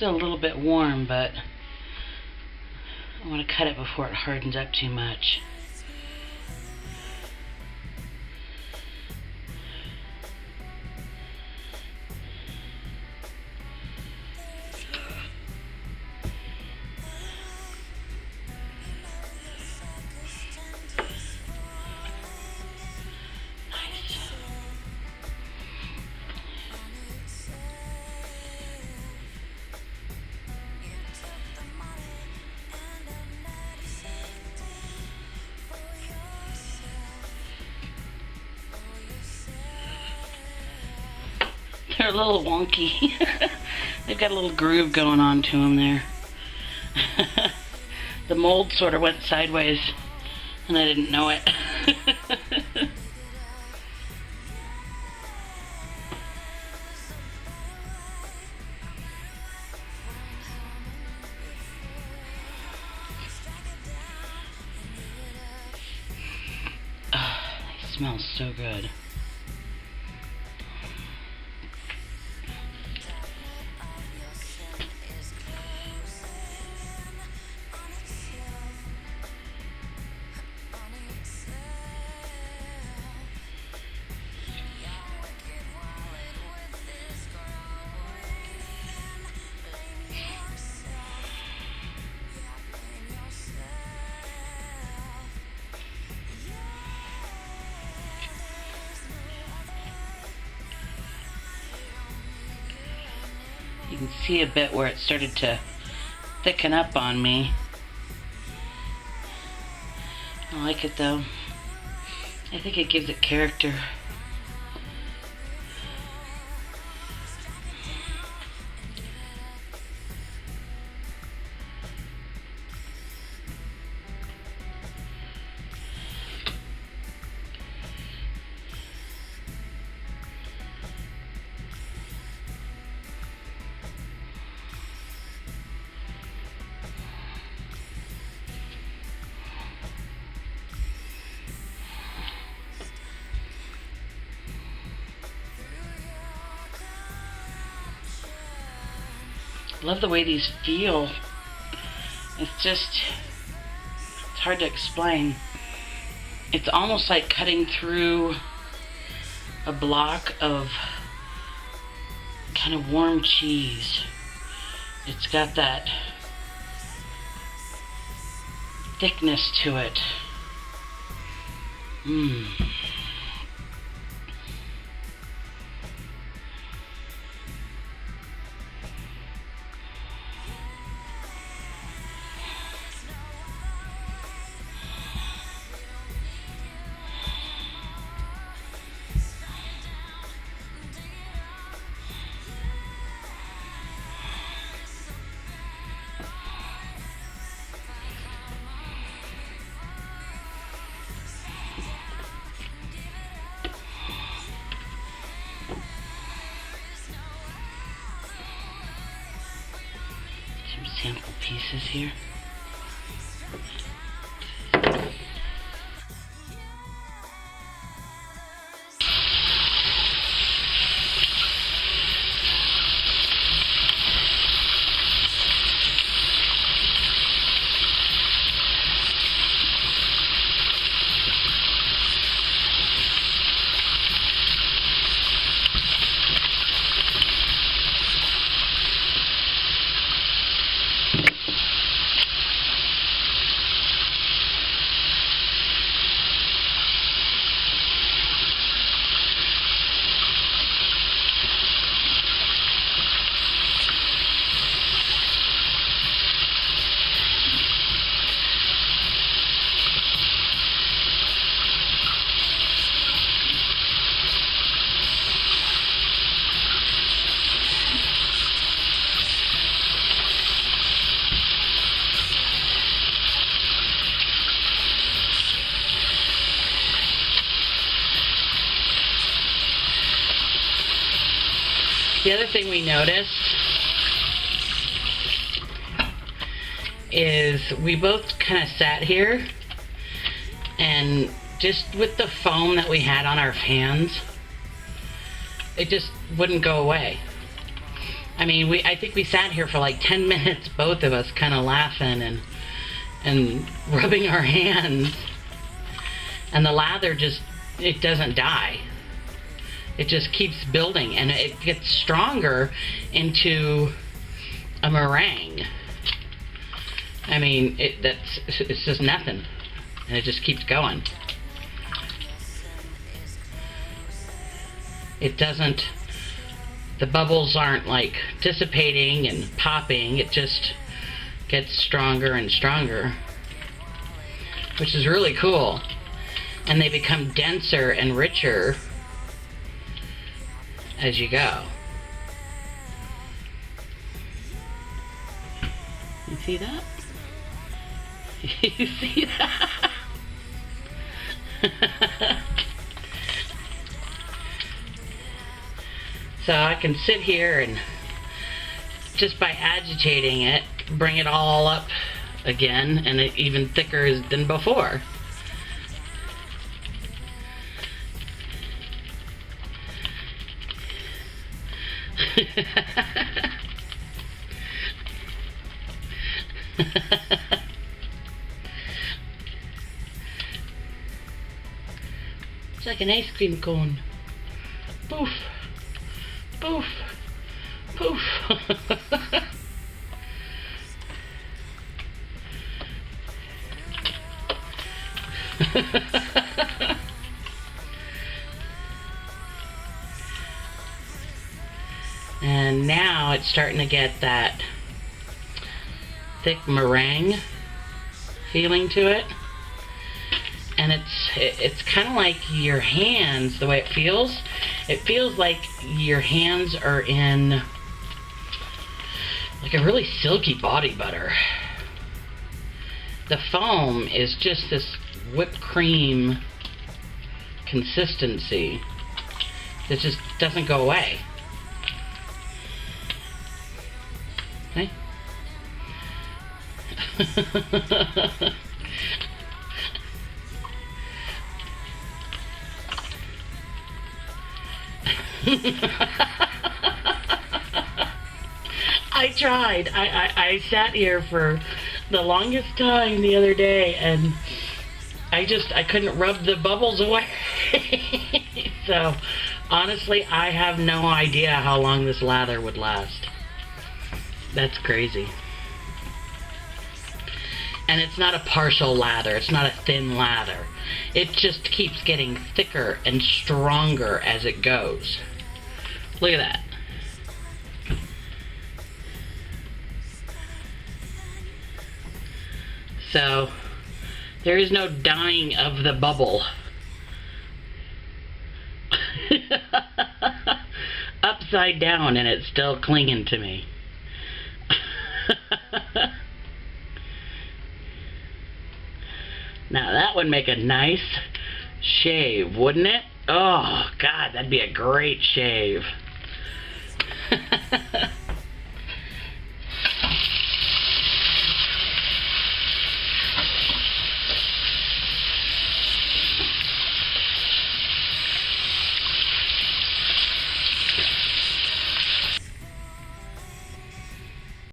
still a little bit warm, but I want to cut it before it hardens up too much. They're a little wonky. They've got a little groove going on to them there. The mold sort of went sideways and I didn't know it. It smells so good. You can see a bit where it started to thicken up on me. I like it though. I think it gives it character. Love the way these feel. It's hard to explain. It's almost like cutting through a block of kind of warm cheese. It's got that thickness to it. Sample pieces here. The other thing we noticed is we both kind of sat here and just with the foam that we had on our hands, it just wouldn't go away. I mean, I think we sat here for like 10 minutes, both of us kind of laughing and rubbing our hands. And the lather just, it doesn't die. It just keeps building, and it gets stronger into a meringue. I mean, it's just nothing, and it just keeps going. It doesn't, the bubbles aren't like dissipating and popping. It just gets stronger and stronger, which is really cool. And they become denser and richer as you go. You see that? You see that? So I can sit here and just by agitating it, bring it all up again, and it even thicker than before. It's like an ice cream cone. Poof, poof, poof. And now it's starting to get that thick meringue feeling to it. And it's kind of like your hands, the way it feels like your hands are in like a really silky body butter. The foam is just this whipped cream consistency that just doesn't go away. Okay? I tried. I sat here for the longest time the other day, and I couldn't rub the bubbles away. So honestly, I have no idea how long this lather would last. That's crazy. And it's not a partial lather. It's not a thin lather. It just keeps getting thicker and stronger as it goes. Look at that. So there is no dying of the bubble. Upside down, and it's still clinging to me. Now that would make a nice shave, wouldn't it? Oh God, that'd be a great shave.